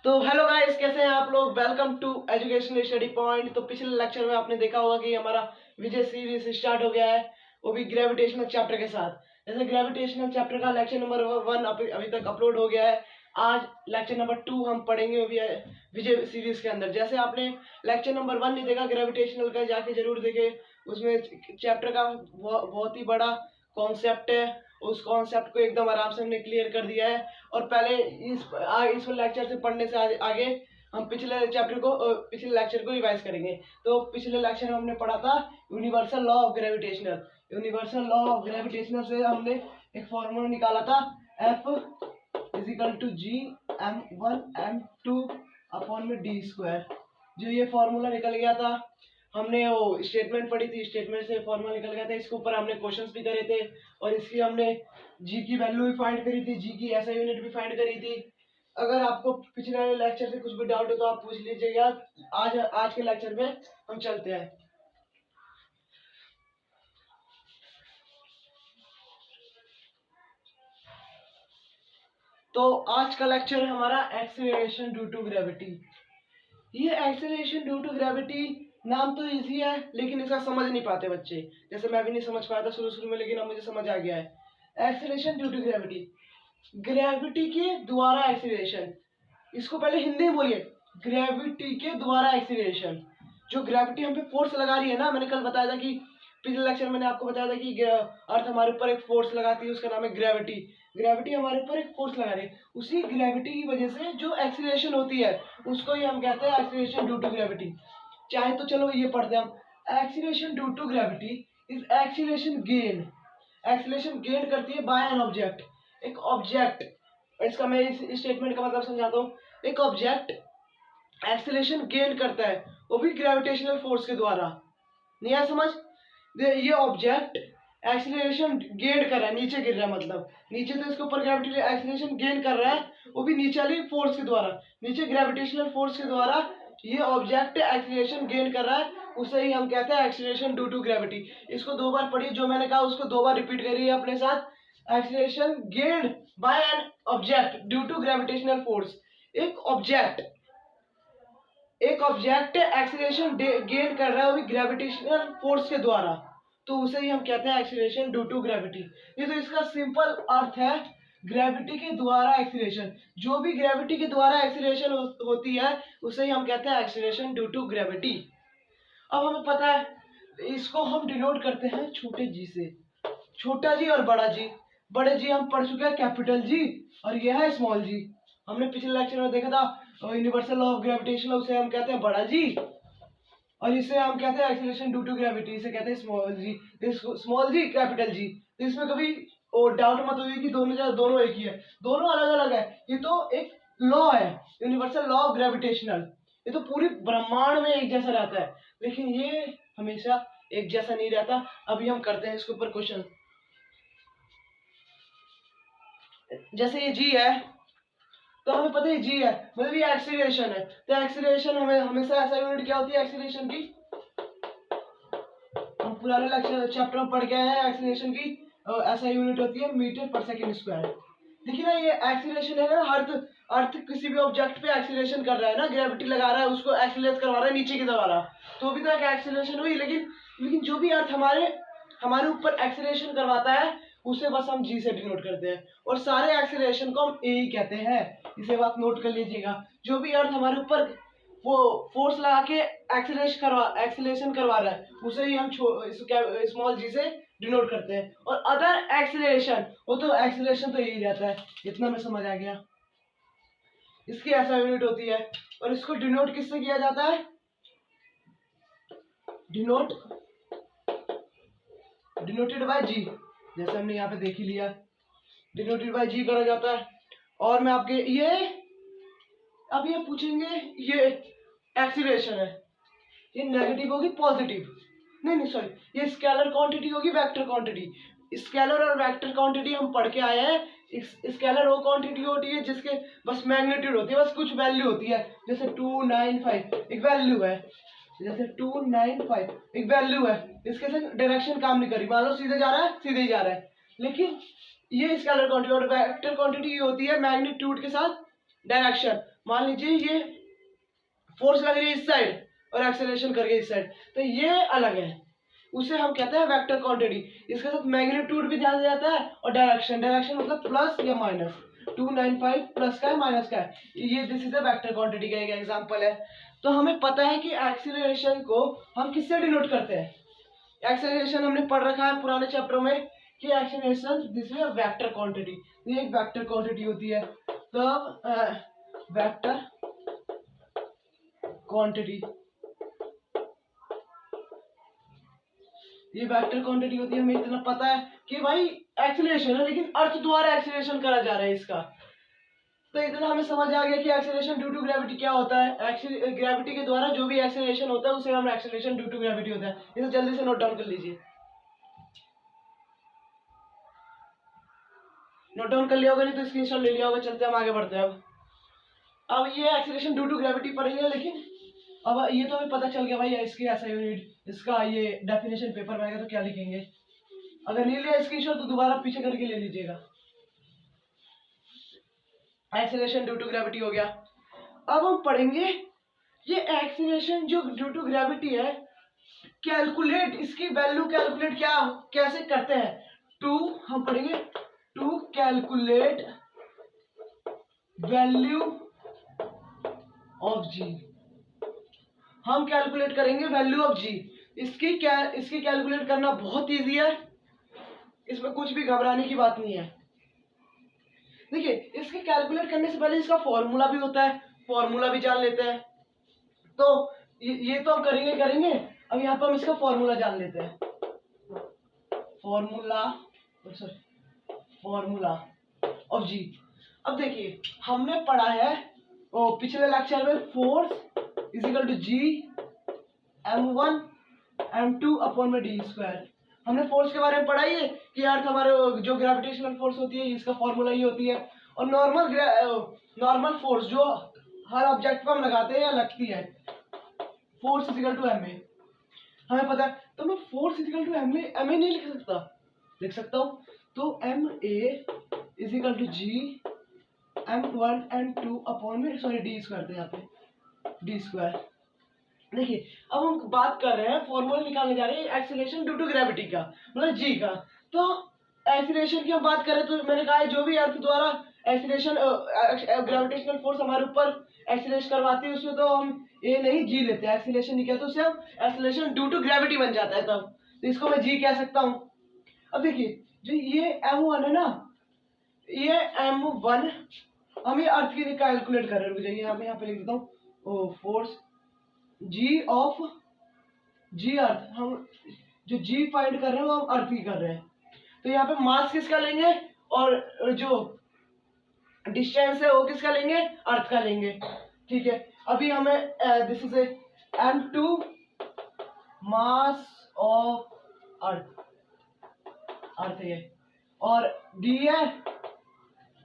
तो hello guys, कैसे हैं आप लोग। Welcome to education study point. तो पिछले लेक्चर में आपने देखा होगा कि हमारा विजय सीरीज स्टार्ट हो गया है, वो भी ग्रेविटेशनल चैप्टर के साथ। जैसे ग्रेविटेशनल चैप्टर का लेक्चर नंबर 1 अभी तक अपलोड हो गया है। आज लेक्चर नंबर 2 हम पढ़ेंगे, वो भी है विजय सीरीज के अंदर। जैसे आपने लेक्चर नंबर 1 नहीं देखा ग्रेविटेशनल का, जाके जरूर देखे। उसमें चैप्टर का बहुत ही बड़ा कॉन्सेप्ट है, उस कॉन्सेप्ट को एकदम आराम से हमने क्लियर कर दिया है। और पहले इस लेक्चर से पढ़ने से आगे हम पिछले लेक्चर को रिवाइज करेंगे। तो पिछले लेक्चर में हमने पढ़ा था universal law of gravitational. Universal law of gravitational से हमने एक फॉर्मूला निकाला था, F = G(m1m2) अपॉन में d²। जो ये फॉर्मूला निकल गया था, हमने वो स्टेटमेंट पढ़ी थी, स्टेटमेंट से फॉर्मूला निकल गया था। इसके ऊपर हमने क्वेश्चंस भी करे थे और इसकी हमने जी की वैल्यू भी फाइंड करी थी, जी की एसआई यूनिट भी फाइंड करी थी। अगर आपको पिछले लेक्चर से कुछ भी डाउट हो तो आप पूछ लीजिएगा। आज के लेक्चर में हम चलते हैं। तो आज का लेक्चर हमारा एक्सेलरेशन ड्यू टू ग्रेविटी। ये एक्सेलरेशन ड्यू टू ग्रेविटी नाम तो इजी है, लेकिन इसका समझ नहीं पाते बच्चे। जैसे मैं भी नहीं समझ पाया था शुरू में, लेकिन अब मुझे समझ आ गया है। Acceleration due to gravity, gravity के द्वारा एक्सेलरेशन। इसको पहले हिंदी में बोलिए, ग्रेविटी के द्वारा एक्सेलरेशन। जो ग्रेविटी हम पे फोर्स लगा रही है ना, मैंने कल बताया था कि पिछले लेक्चर मैंने आपको बताया था कि अर्थ हमारे ऊपर एक फोर्स लगाती है, उसका नाम है ग्रेविटी। ग्रेविटी हमारे ऊपर एक फोर्स लगा रही है, उसी ग्रेविटी की वजह से जो एक्सेलरेशन होती है उसको ही हम कहते हैं एक्सेलरेशन ड्यू टू ग्रेविटी। चाहे तो चलो ये पढ़ते हैं हम। Acceleration due to gravity is acceleration gain. Acceleration gain करती है बाय एन ऑब्जेक्ट, एक ऑब्जेक्ट। इसका मैं इस स्टेटमेंट का मतलब समझाता हूँ। एक ऑब्जेक्ट एक्सेलरेशन गेन करता है, वो भी ग्रेविटेशनल फोर्स के द्वारा। नहीं आया समझ? ये ऑब्जेक्ट एक्सेलरेशन गेन कर रहा है, नीचे गिर रहा है, मतलब नीचे तो इसके ऊपर ग्रेविटी एक्सेलरेशन गेन कर रहा है, वो भी नीचे वाली फोर्स के द्वारा, नीचे ग्रेविटेशनल फोर्स के द्वारा ये ऑब्जेक्ट एक्सेलरेशन गेन कर रहा है, उसे ही हम कहते हैं एक्सेलरेशन ड्यू टू ग्रेविटी। इसको 2 बार पढ़िए, जो मैंने कहा उसको 2 बार रिपीट करिए अपने साथ। Acceleration gain by an object due to gravitational force. एक ऑब्जेक्ट एक्सेलरेशन गेन कर रहा है, वो भी ग्रेविटेशनल फोर्स के द्वारा, तो उसे ही हम कहते हैं एक्सेलरेशन ड्यू टू ग्रेविटी। ये तो इसका सिंपल अर्थ है, ग्रेविटी के द्वारा एक्सेलरेशन। जो भी ग्रेविटी के द्वारा एक्सेलरेशन होती है उसे ही हम कहते हैं एक्सेलरेशन ड्यू टू ग्रेविटी। अब हमें पता है, इसको हम डिनोट करते हैं छोटे जी से। छोटा जी और बड़ा जी। बड़े जी हम पढ़ चुके हैं कैपिटल जी, और यह है स्मॉल जी। हमने पिछले लेक्चर में देखा था यूनिवर्सल लॉ ऑफ ग्रेविटेशन, उसे हम कहते हैं बड़ा जी, और इसे हम कहते हैं एक्सेलरेशन ड्यू टू ग्रेविटी, इसे कहते हैं स्मॉल जी। Small G capital G. तो इसमें कभी डाउट मत होगी कि दोनों एक ही है, दोनों अलग अलग है। ये तो एक लॉ है, यूनिवर्सल लॉ ऑफ ग्रेविटेशनल। ये तो पूरी ब्रह्मांड में एक जैसा रहता है, लेकिन ये हमेशा एक जैसा नहीं रहता। अभी हम करते हैं इसके ऊपर क्वेश्चन। जैसे ये जी है, तो हमें पता है जी है, मतलब ये एक्सीलरेशन है। तो एक्सीलरेशन हमें हमेशा ऐसा यूनिट क्या होती है एक्सीलरेशन की, हम पुराने लेक्चर चैप्टर में पढ़ के आए हैं। एक्सीलरेशन की ऐसा यूनिट होती है मीटर पर सेकंड स्क्वायर। देखिए ना, ये एक्सीलरेशन है ना, अर्थ किसी भी ऑब्जेक्ट पे एक्सीलरेशन कर रहा है ना, ग्रेविटी लगा रहा है, उसको एक्सीलरेट करवा रहा है नीचे की द्वारा, तो भी तो एक एक्सीलरेशन हुई। लेकिन जो भी अर्थ हमारे ऊपर एक्सीलरेशन करवाता है उसे बस हम जी से डिनोट करते हैं, और सारे एक्सीलरेशन को हम ए ही कहते हैं। इसे बात नोट कर लीजिएगा। जो भी अर्थ हमारे ऊपर वो फोर्स लगा के एक्सीलरेशन करवा रहा है उसे ही हम स्मॉल जी से डिनोट करते हैं। और अदर एक्सीलरेशन, वो तो एक्सीलरेशन तो यही रहता है। इतना में समझ आ गया। इसकी ऐसा यूनिट होती है, और इसको डिनोट किससे किया जाता है, डिनोटेड बाय जी। जैसे हमने यहाँ पे देख ही लिया, डिनोटेड बाय जी करा जाता है। और मैं आपके अब ये पूछेंगे, ये एक्सीलरेशन है, ये नेगेटिव होगी पॉजिटिव, नहीं सॉरी, ये स्केलर क्वांटिटी होगी वेक्टर क्वांटिटी। स्केलर और वेक्टर क्वांटिटी हम पढ़ के आए हैं। स्केलर वो क्वांटिटी होती है जिसके बस मैग्नीट्यूड होती है, बस कुछ वैल्यू होती है। जैसे 295 एक वैल्यू है, जैसे 295 एक वैल्यू है, इसके से डायरेक्शन काम नहीं करी, मान लो सीधे जा रहा है, सीधे ही जा रहा है। लेकिन ये स्केलर क्वांटिटी और वेक्टर क्वांटिटी होती है मैग्नीट्यूड के साथ डायरेक्शन। मान लीजिए ये फोर्स लग रही है इस साइड और एक्सेलरेशन कर गई इस साइड, तो ये अलग है, उसे हम कहते हैं वेक्टर क्वांटिटी। इसके साथ मैग्नीट्यूड भी ध्यान दिया जाता है और डायरेक्शन, डायरेक्शन मतलब प्लस या माइनस। 295 प्लस का है माइनस का है, ये this is a vector quantity का एक एग्जांपल है। तो हमें पता है कि एक्सीलरेशन को हम किससे डिनोट करते हैं। एक्सीलरेशन हमने पढ़ रखा है पुराने चैप्टर में कि acceleration this is a vector quantity, ये एक वेक्टर क्वांटिटी होती है। तो वेक्टर क्वांटिटी, ये वेक्टर क्वांटिटी होती है। हमें इतना पता है कि भाई एक्सीलरेशन है, लेकिन अर्थ द्वारा एक्सीलरेशन करा जा रहा है इसका, तो इतना हमें समझ आ गया कि एक्सीलरेशन ड्यू टू ग्रेविटी क्या होता है। ग्रेविटी के द्वारा जो भी एक्सीलरेशन होता है उसे हम एक्सीलरेशन ड्यू टू ग्रेविटी होता है। इसे जल्दी से नोट डाउन कर लीजिए। नोट डाउन कर लिया होगा, नहीं तो स्क्रीनशॉट ले लिया होगा। चलते हम आगे बढ़ते हैं। अब ये एक्सीलरेशन ड्यू टू ग्रेविटी पढ़ेंगे, लेकिन अब ये तो हमें पता चल गया भाई इसकी ऐसा यूनिट, इसका ये डेफिनेशन पेपर में आएगा तो क्या लिखेंगे। अगर नहीं लिया स्क्रीनशॉट तो दोबारा पीछे करके ले लीजिएगा। एक्सीलरेशन ड्यू टू ग्रेविटी हो गया। अब हम पढ़ेंगे ये एक्सीलरेशन जो ड्यू टू ग्रेविटी है, कैलकुलेट इसकी वैल्यू, कैलकुलेट क्या कैसे करते हैं। हम पढ़ेंगे टू कैलकुलेट वैल्यू ऑफ जी। हम कैलकुलेट करेंगे वैल्यू ऑफ जी। इसकी कैलकुलेट करना बहुत इजी है, इसमें कुछ भी घबराने की बात नहीं है। देखिए इसकी कैलकुलेट करने से पहले इसका फॉर्मूला भी होता है, फॉर्मूला भी जान लेते हैं। तो ये तो हम करेंगे। अब यहाँ पर हम इसका फॉर्मूला जान लेते हैं। Formula of G. अब देखिए हमने पढ़ा है पिछले लेक्चर में, force is equal to G m1 m2 upon में डी स्क्वायर। हमने फोर्स के बारे में पढ़ा ही है कि अर्थ हमारे जो ग्रेविटेशनल फोर्स होती है इसका फॉर्मूला ये होती है। और नॉर्मल फोर्स जो हर ऑब्जेक्ट पर हम लगाते हैं या लगती है, force is equal to M A, हमें पता है। तो मैं force is equal to M A नहीं लिख सकता, लिख सकता हूँ। तो M A is equal to G m1 m2 upon में डी स्क्वायर थे यहाँ पे, डी स्क्वायर। देखिए अब हम बात कर रहे हैं, फॉर्मूला निकालने जा रहे हैं एक्सीलरेशन ड्यू टू ग्रेविटी का, मतलब जी का। तो एक्सीलरेशन की हम बात करें तो मैंने कहा है जो भी अर्थ द्वारा एक्सीलरेशन ग्रेविटेशनल फोर्स हमारे ऊपर एक्सीलरेट करवाती है उसमें तो हम ए नहीं जी लेते हैं, एक्सीलरेशन नहीं कहते, उससे हम एक्सीलरेशन ड्यू टू ग्रेविटी बन जाता है तब, तो इसको मैं जी कह सकता हूँ। अब देखिए जो ये m1 है ना, ये m1 हम ये अर्थ की कैलकुलेट कर रहे हैं। रुक जाइए यहाँ पे लिख देता हूँ, फोर्स जी ऑफ जी अर्थ, हम जो जी फाइंड कर रहे हैं वो हम अर्थ की कर रहे हैं। तो यहाँ पे मास किसका लेंगे और जो डिस्टेंस है वो किसका लेंगे, अर्थ का लेंगे। ठीक है, अभी हमें this is m2 mass of earth है, और डी है।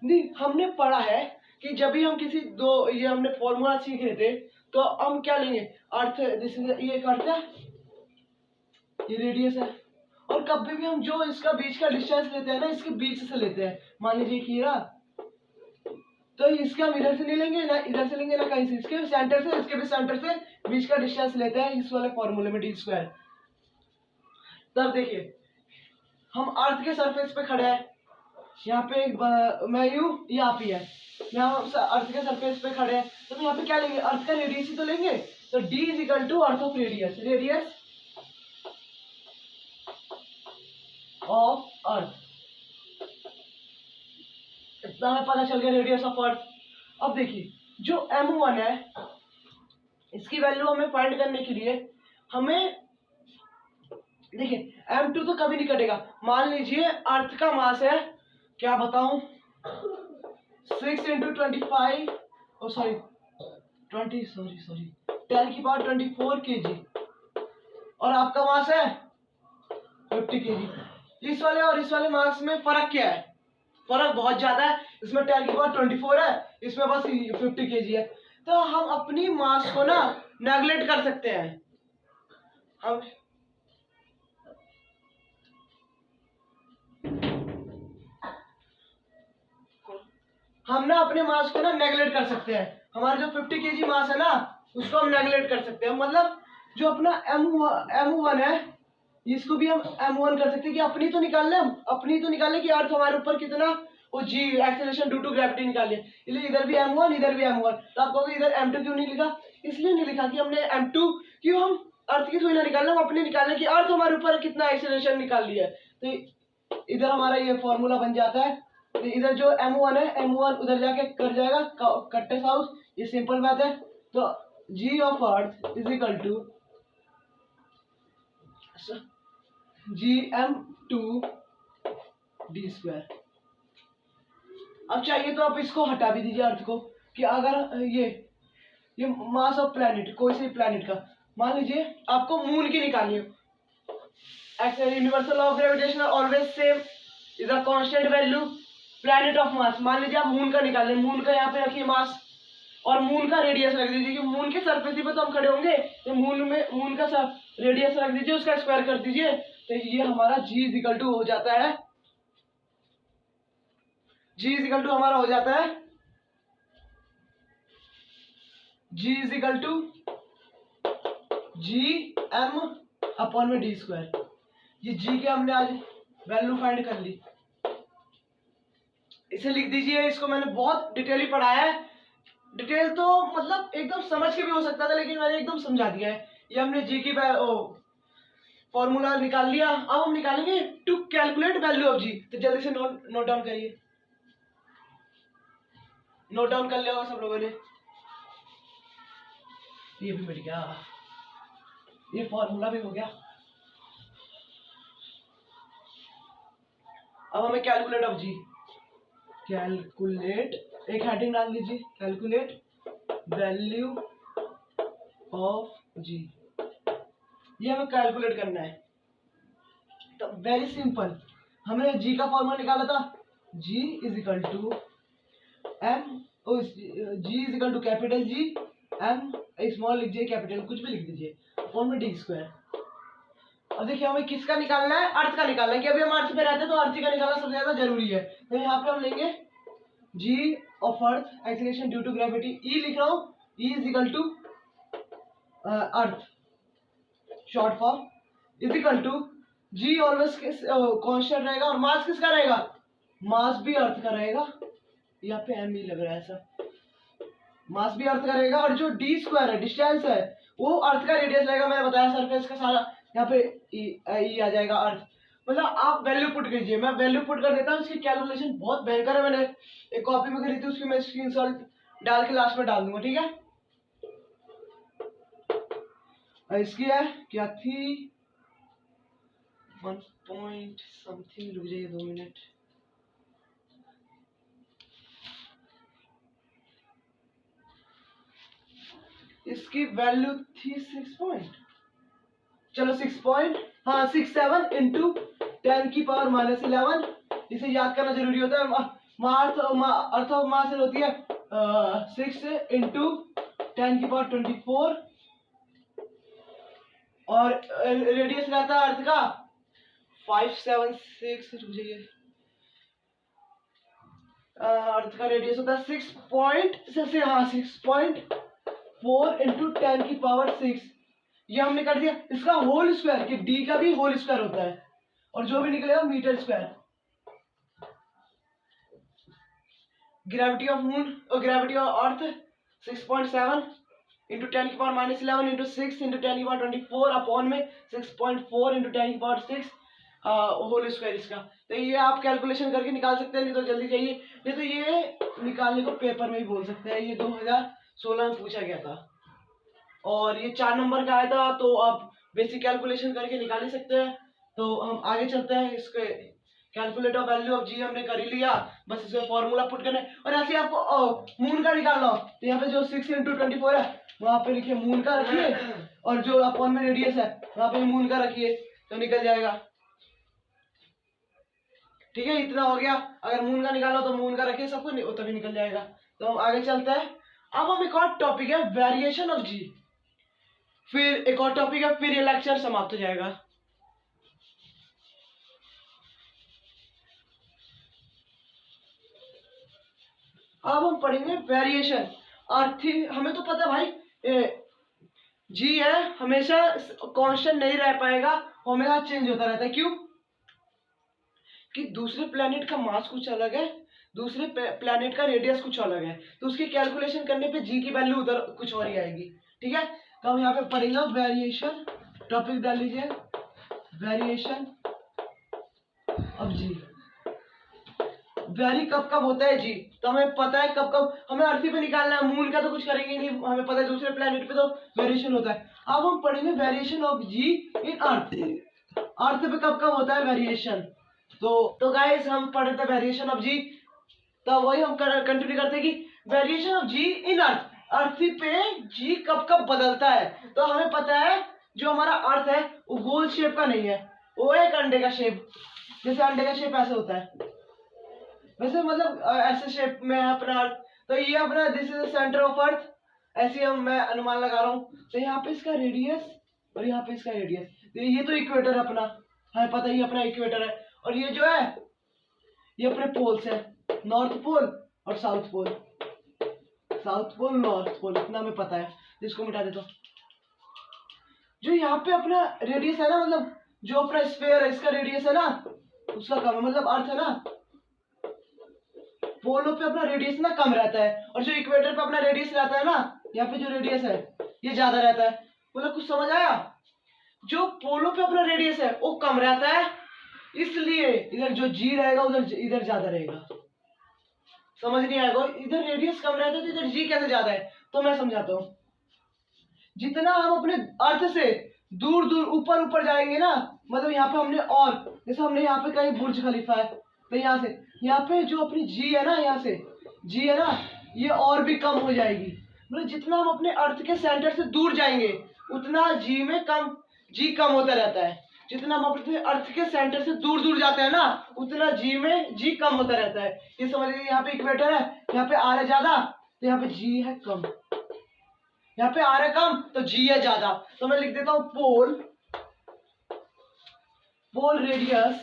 नहीं, हमने पढ़ा है कि जब भी हम किसी दो, ये हमने फॉर्मूला सीख रहे थे, तो हम क्या लेंगे, अर्थ, दिस इज ये एक अर्थ है, ये रेडियस है, और कभी भी हम जो इसका बीच का डिस्टेंस लेते हैं ना, इसके बीच से लेते हैं। मान लीजिए हीरा, तो इसका हम इधर से नहीं लेंगे ना, इधर से लेंगे ना कहीं से, इसके सेंटर से, इसके भी सेंटर से बीच का डिस्टेंस लेते हैं इस वाले फॉर्मूले में, डी स्क्वायर। तब देखिए हम अर्थ के सरफेस पे खड़े हैं, यहाँ पे मैं यूं, यहाँ पे है, यहाँ अर्थ के सरफेस पे खड़े हैं, तो यहाँ पे क्या लेंगे, अर्थ का रेडियस ही तो लेंगे। तो d is equal to earth of radius, radius of earth, इतना हमें पता चल गया, रेडियस ऑफ अर्थ। अब देखिए जो m1 है, इसकी वैल्यू हमें फाइंड करने के लिए हमें, देखिए m2 तो कभी नहीं कटेगा। मान लीजिए अर्थ का मास है, क्या बताऊं, 6 इंटू 25, सॉरी 10 की पावर 24 kg, और आपका मास है 50 kg। इस वाले और इस वाले मास में फर्क क्या है, फर्क बहुत ज्यादा है। इसमें 10 की पावर 24 है, इसमें बस 50 kg है। तो हम अपनी मास को ना नेगलेक्ट कर सकते हैं, हम ना अपने मास को ना नेगलेक्ट कर सकते हैं। हमारा जो 50 kg मास है ना, उसको हम नेगलेक्ट कर सकते हैं। मतलब जो अपना M1 है, इसको भी हम M1 कर सकते हैं कि अपनी तो निकाल लें कि अर्थ हमारे ऊपर कितना वो जी एक्सेलरेशन ड्यू टू ग्रेविटी निकालिए। इसलिए इधर भी M1 इधर भी M1। तो आप कहोगे इधर M2 क्यों नहीं लिखा? इसलिए नहीं लिखा कि हमने M2 क्यों, हम अर्थ की थोड़ी ना निकाल रहे, हम अपनी निकालने की अर्थ हमारे ऊपर कितना एक्सेलरेशन निकाल लिया है। तो इधर हमारा ये फॉर्मूला बन जाता है। तो इधर जो M1 है, M1 उधर जाके कर जाएगा कट्टे साउथ, ये सिंपल बात है। तो G of earth is equal to Gm2 d square. अब चाहिए तो आप इसको हटा भी दीजिए अर्थ को, कि अगर ये मास ऑफ प्लैनेट, कोई से प्लैनेट का, मान लीजिए आपको मून की निकालनी हो, universal law of gravitation always same is a constant value planet of mass. मान लीजिए आप मून का निकालें, मून का यहाँ पे रखिए मास और मून का रेडियस रख दीजिए, कि मून के सरफेस पे तो हम खड़े होंगे, तो मून का रेडियस रख दीजिए, उसका स्क्वायर कर दीजिए। तो ये हमारा G इज इक्वल टू हो जाता है, G इज इक्वल टू हमारा हो जाता है G is equal to Gm upon में d स्क्वायर। ये G के हमने आज वैल्यू फाइंड कर ली। इसे लिख दीजिए, इसको मैंने बहुत डिटेली पढ़ाया है। डिटेल तो मतलब एकदम समझ के भी हो सकता था, लेकिन मैंने एकदम समझा दिया है। ये हमने G की फॉर्मूला निकाल लिया। अब हम निकालेंगे to calculate value of G। तो जल्दी से नोट डाउन करिए, नोट डाउन कर लिया होगा सब लोगों ने। ये भी मिल गया, ये फॉर्मूला भी हो गया। अब हमें कैलकुलेट ऑफ G, कैलकुलेट, एक हेडिंग डाल दीजिए, कैलकुलेट वैल्यू ऑफ G। ये हमें कैलकुलेट करना है। तो वेरी सिंपल, हमने G का फॉर्मूला निकाला था, G is equal to G is equal to capital G, M small लिख दीजिए, कैपिटल कुछ भी लिख दीजिए, अपॉन में d स्क्वायर। अब देखिए हमें किसका निकालना है? अर्थ का निकालना है, कि अभी हम अर्थ पे रहते हैं तो अर्थ का निकालना सबसे ज्यादा जरूरी है। तो यहाँ पे हम लेंगे G of earth acceleration due to gravity, E लिख रहा हूँ, E is equal to earth short form is equal to G always constant रहेगा, और मास किसका रहेगा? मास भी अर्थ का रहेगा। यहाँ पे M ही लग रहा है ऐसा, मास भी अर्थ का रहेगा, और जो d स्क्वायर है, डिस्टेंस है, वो अर्थ का रेडियस रहेगा। मैंने बताया सरफेस का सारा, यहाँ पे ई आ जाएगा अर्थ। मतलब आप वैल्यू पुट कीजिए, मैं वैल्यू पुट कर देता हूँ। इसकी कैलकुलेशन बहुत भयंकर है, मैंने एक कॉपी में करी थी, उसकी मैं स्क्रीनशॉट डाल के लास्ट में डाल दूंगा, ठीक है। इसकी है क्या थी, 1 पॉइंट समथिंग, रुक जाइए 2 मिनट। इसकी वैल्यू थी 6 पॉइंट, चलो 6 पॉइंट, हाँ 67 इंटू 10 की पावर -11। इसे याद करना जरूरी होता है। अर्थ ऑफ मास होती है 6 इंटू 10 की पावर 24, और रेडियस रहता है अर्थ का 576, रुक जाइए, अर्थ का रेडियस होता है 6.4 इंटू 10 की पावर 6। ये हमने कर दिया, इसका होल स्क्वायर, कि d का भी होल स्क्वायर होता है, और जो भी निकलेगा metre square. Gravity of moon और ग्रेविटी ऑफ अर्थ 6.7 इंटू 10 की पावर -11 इंटू 6 इंटू 10 की पावर 24 अपॉन में 6.4 इंटू 10 की पावर 6 होल स्क्वायर इसका। तो ये आप कैलकुलेशन करके निकाल सकते हैं, नहीं तो जल्दी चाहिए, नहीं तो ये निकालने को पेपर में ही बोल सकते हैं। ये 2016 में पूछा गया था, और ये 4 नंबर का आया था, तो आप बेसिक कैलकुलेशन करके निकाल ही सकते हैं। तो हम आगे चलते हैं। इसके calculate of value of G हमने कर ही लिया, बस इसमें फॉर्मूला पुट करना है। और ऐसे आपको मून का निकालना हो, तो यहाँ पे जो 6 इंटू 24 है, वहां पे लिखिए मून का रखिए, और जो अपॉन में रेडियस है वहां पे मून का रखिए, तो निकल जाएगा। ठीक है, इतना हो गया। अगर मून का निकालो तो मून का रखिए सब कुछ, तभी निकल जाएगा। तो हम आगे चलते हैं। अब हम एक और टॉपिक है वेरिएशन ऑफ G, फिर एक और टॉपिक है, फिर ये लेक्चर समाप्त हो जाएगा। अब हम पढ़ेंगे वेरिएशन। अर्थ ही, हमें तो पता है भाई जी है हमेशा कांस्टेंट नहीं रह पाएगा, हमेशा चेंज होता रहता है। क्यों? कि दूसरे प्लेनेट का मास कुछ अलग है, दूसरे प्लेनेट का रेडियस कुछ अलग है, तो उसकी कैलकुलेशन करने पे जी की वैल्यू उधर कुछ और ही आएगी। ठीक है, तो हम यहाँ पे पढ़ेंगे वेरिएशन, टॉपिक डाल लीजिए वेरिएशन ऑफ जी। वेरी कब कब होता है जी, तो हमें पता है कब कब, हमें अर्थ पे निकालना है, मून का तो कुछ करेंगे नहीं, हमें पता है दूसरे प्लेनेट पे तो वेरिएशन होता है। अब हम पढ़ेंगे वेरिएशन ऑफ जी इन अर्थ, अर्थ पे कब कब होता है वेरिएशन। तो गाइस हम पढ़ रहे थे वेरिएशन ऑफ जी, तो वही हम कंटिन्यू करते हैं कि वेरिएशन ऑफ जी इन अर्थ, अर्थ पे जी कब कब बदलता है। तो हमें पता है जो हमारा अर्थ है वो गोल शेप का नहीं है, वो एक अंडे का शेप, जैसे अंडे का शेप ऐसे होता है, वैसे मतलब ऐसे शेप में है अपना अर्थ। तो ये अपना this is the centre of earth, ऐसे हम मैं अनुमान लगा रहा हूँ। तो यहाँ पे इसका रेडियस और यहाँ पे इसका रेडियस, तो ये तो इक्वेटर है अपना, हमें पता ही अपना इक्वेटर है। और ये जो है ये अपने पोल्स है, नॉर्थ पोल और south pole, south pole north pole, इतना हमें पता है। इसको मिटा देता हूँ। जो यहाँ पे अपना रेडियस है ना, मतलब जो अपना स्फीयर है इसका रेडियस है ना उसका कम है, मतलब अर्थ है ना पोलों पे अपना रेडियस ना कम रहता है, और जो इक्वेटर पे अपना रेडियस रहता है ना, यहाँ पे जो रेडियस है ये ज्यादा रहता है। मतलब कुछ समझ आया? जो पोलों पे अपना रेडियस है वो कम रहता है, इसलिए इधर जो जी रहेगा उधर इधर ज्यादा रहेगा। समझ नहीं आएगा, इधर रेडियस कम रहता है तो इधर जी कैसे ज्यादा है, तो मैं समझाता हूँ। जितना हम अपने अर्थ से दूर दूर ऊपर ऊपर जाएंगे ना, मतलब यहाँ पे हमने, और जैसे हमने यहाँ पे कहीं बुर्ज खलीफा है, तो यहाँ पे जो अपनी जी है ना, यहाँ से जी है ना ये और भी कम हो जाएगी। मतलब जितना हम अपने अर्थ के सेंटर से दूर जाएंगे उतना जी में कम, जी कम होता रहता है। जितना हम अपने अर्थ के सेंटर से दूर दूर जाते हैं ना उतना जी में जी कम होता रहता है। ये समझिए, यहाँ पे इक्वेटर है, यहाँ पे आर है ज्यादा, तो यहाँ पे जी है कम, यहाँ पे आर है कम तो जी है ज्यादा। तो मैं लिख देता हूं pole, pole radius,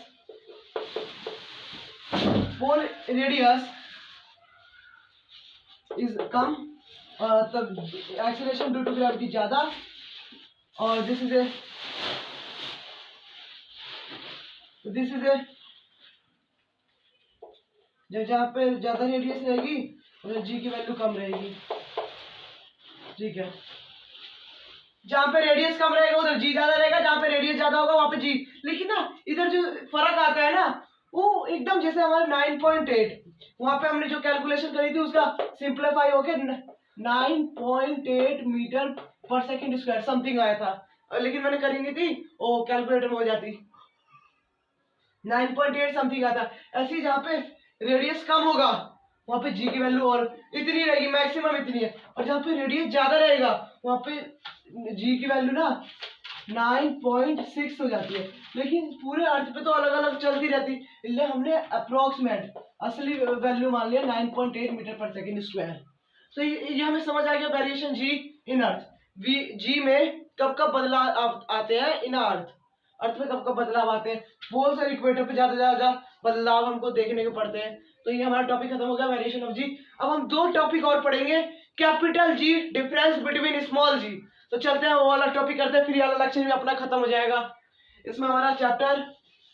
pole radius is कम, तब एक्सीलरेशन ड्यू टू ग्रेविटी ज्यादा, और दिस इज ए जहाँ पे ज्यादा रेडियस रहेगी उधर जी की वैल्यू कम रहेगी। ठीक है, जहाँ पे रेडियस कम रहेगा उधर जी ज्यादा रहेगा, जहाँ पे रेडियस ज्यादा होगा वहां पे जी। लेकिन ना इधर जो फर्क आता है ना वो एकदम जैसे हमारा 9.8, वहां पे हमने जो कैलकुलेशन करी थी उसका सिंप्लीफाई होके 9.8 मीटर पर सेकेंड स्क्वायर समथिंग आया था, लेकिन मैंने करी नहीं थी, वो कैलकुलेटर में हो जाती, 9.8 समथिंग आता। ऐसे ही जहाँ पे रेडियस कम होगा वहां पे जी की वैल्यू और इतनी रहेगी, मैक्सिमम इतनी है, और जहाँ पे रेडियस ज्यादा रहेगा वहां पे जी की वैल्यू ना 9.6 हो जाती है। लेकिन पूरे अर्थ पे तो अलग अलग चलती रहती, इसलिए हमने अप्रोक्सीमेट असली वैल्यू मान लिया 9.8 मीटर पर सेकेंड स्क्वायर। तो ये हमें समझ आ गया वेरिएशन जी इन अर्थ, जी में कब कब बदलाव आते हैं इन अर्थ में कब कब बदलाव आते हैं, पोल्स और इक्वेटर पे ज्यादा बदलाव हमको देखने को पड़ते हैं। तो ये हमारा टॉपिक खत्म हो गया वेरिएशन ऑफ जी। अब हम दो टॉपिक और पढ़ेंगे, capital G, difference between small G. तो चलते हैं वो वाला टॉपिक करते हैं, फिर ये वाला लेक्चर भी अपना खत्म हो जाएगा, इसमें हमारा चैप्टर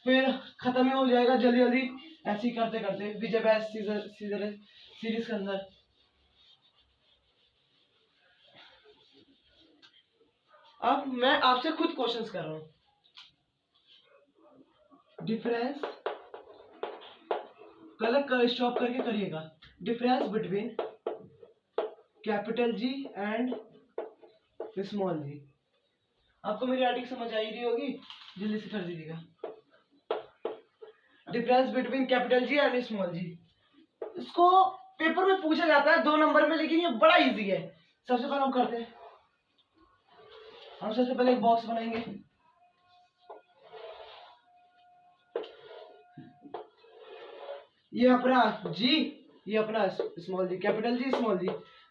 फिर खत्म ही हो जाएगा जल्दी जल्दी, ऐसे ही करते करते विजय बैच सीरीज के अंदर। अब मैं आपसे खुद क्वेश्चंस कर रहा हूं, डिफरेंस पहले स्टॉप करके करिएगा, difference between capital G and small G. आपको मेरी राइटिंग समझ आ ही रही होगी, जल्दी से कर दीजिएगा। Difference between capital G and small G, इसको पेपर में पूछा जाता है 2 नंबर में, लेकिन ये बड़ा इजी है। सबसे पहले हम करते हैं, हम सबसे पहले एक बॉक्स बनाएंगे, ये अपना जी, ये अपना स्मॉल जी, कैपिटल जी स्मॉल जी।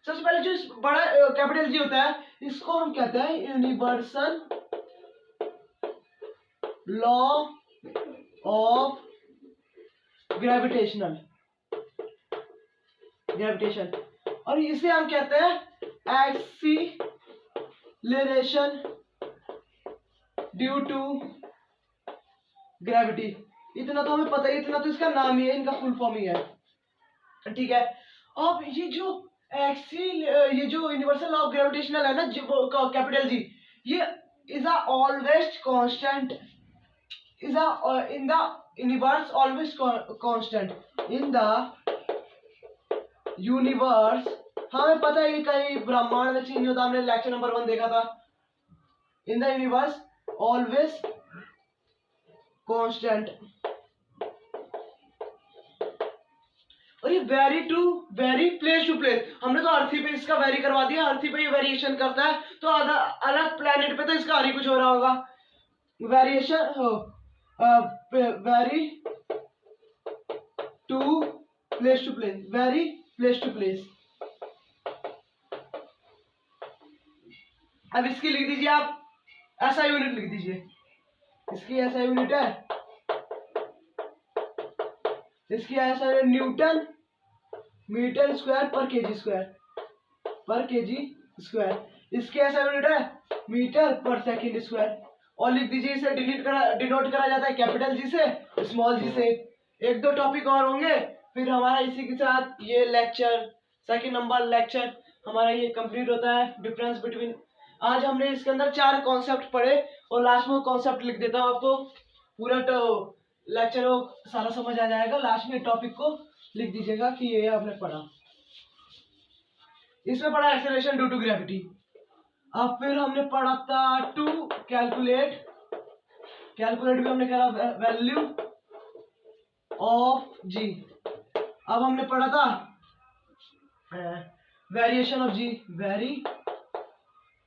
सबसे पहले जो बड़ा कैपिटल जी होता है इसको हम कहते हैं यूनिवर्सल लॉ ऑफ ग्रेविटेशन, और इसे हम कहते हैं एक्सीलरेशन ड्यू टू ग्रेविटी। इतना तो हमें पता है, इतना तो इसका नाम ही है, इनका फुल फॉर्म ही है, ठीक है। अब ये जो यूनिवर्सल लॉ ऑफ ग्रेविटेशनल है ना, कैपिटल जी, ये is a always constant, is a in the universe always constant in the universe. हमें पता है, कहीं ब्रह्मांड में चेंज होता, हमने लेक्चर नंबर 1 देखा था। In the universe always constant, और ये vary to vary place to place. हमने तो अर्थी पे इसका वेरी करवा दिया, अर्थी पे ये वेरिएशन करता है, तो अलग प्लेनेट पे तो इसका और ही कुछ हो रहा होगा। वेरिएशन हो vary to place, vary place to place. अब इसकी लिख दीजिए आप, ऐसा यूनिट लिख दीजिए, इसकी ऐसा यूनिट है, इसकी ऐसा न्यूटन मीटर स्क्वायर पर केजी स्क्वायर। इसके ऐसा यूनिट है मीटर पर सेकंड स्क्वायर। और लिख दीजिए, इसे डिनोट करा जाता है कैपिटल जी से स्मॉल जी से। एक दो टॉपिक और होंगे, फिर हमारा इसी के साथ ये लेक्चर, सेकंड नंबर लेक्चर हमारा ये कंप्लीट होता है, डिफरेंस बिटवीन। आज हमने इसके अंदर 4 कॉन्सेप्ट पढ़े, और लास्ट में कॉन्सेप्ट लिख देता हूँ आपको, पूरा लेक्चर सारा समझ आ जाएगा। लास्ट में टॉपिक को लिख दीजिएगा कि ये आपने पढ़ा। इसमें पढ़ा एक्सेलरेशन ड्यू टू ग्रेविटी। अब फिर हमने पढ़ा था टू कैलकुलेट भी हमने करा वैल्यू ऑफ जी। अब हमने पढ़ा था variation of G,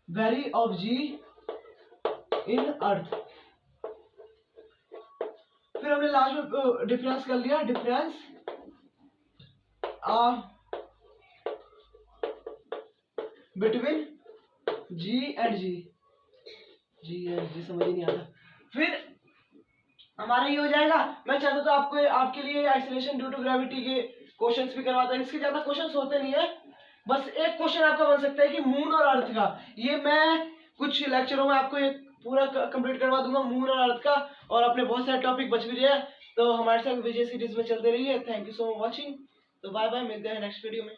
very of G in earth. फिर हमने लास्ट में डिफरेंस कर लिया, difference between G and G समझ ही नहीं आता। फिर हमारा ये हो जाएगा। मैं चाहता तो आपको आपके लिए एक्सेलरेशन ड्यू टू ग्रेविटी के क्वेश्चंस भी करवाता है। इसके ज्यादा क्वेश्चंस होते नहीं है, बस एक क्वेश्चन आपका बन सकता है कि मून और अर्थ का। ये मैं कुछ लेक्चरों में आपको एक पूरा कंप्लीट करवा दूंगा, मून और अर्थ का। और अपने बहुत सारे टॉपिक बच भी रहे हैं, तो हमारे साथ विजय सीरीज में चलते रहिए। Thank you so much watching. तो बाय बाय, मिलते हैं नेक्स्ट वीडियो में।